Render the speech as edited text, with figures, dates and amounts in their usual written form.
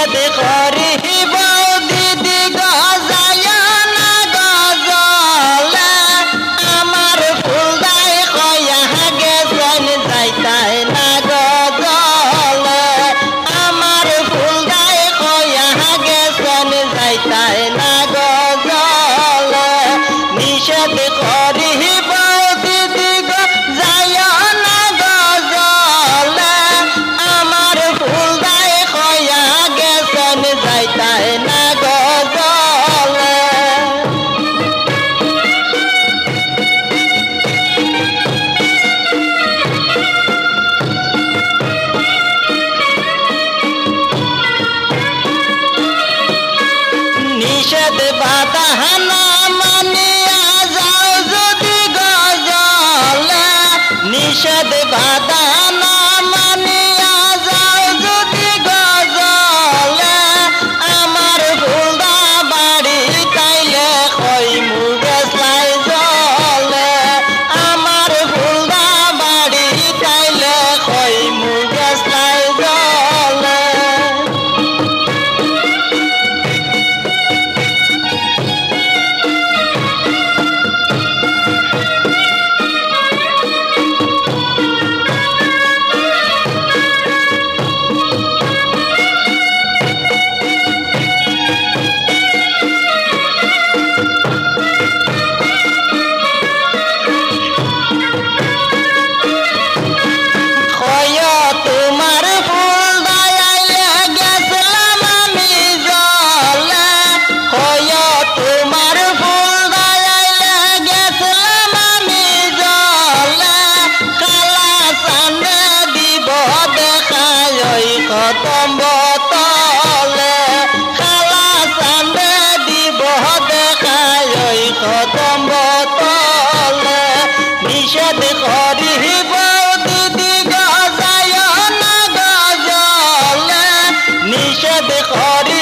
নিষেধ করিব দিদি গজায় না গজলে আমার ফুলদাই কয়া গেছেন যাইতাই না গজলে আমার ফুলদাই কয়া গেছেন যাইতাই না গজলে নিষেধ করিব দিদি গজায় না গজলে আমার ফুলদাই কয়া গেছেন যাইতাই না গজলে নিষেধ বাধা না মানিয়া যাও যদি গজলে নিষেধ বাধা না মানিয়া যাও যদি গজলে আমার ফুলদা বাড়ি তাইলে কই মুগেছলাই জলে আমার ফুলদা বাড়ি তাইলে কই মুগেছলাই জলে তোমার ফুল দায়াইলে গেছিলাম আমি জলে তোমার ফুল দায়াইলে গেছিলাম আমি জলে কালা চান্দে দিব দেখায় ওই খতম বতলে কালা চান্দে দিব দেখায় ওই খতম বতলে নিষেধ করিব দিদি গজায় না গজলে নিষেধ করি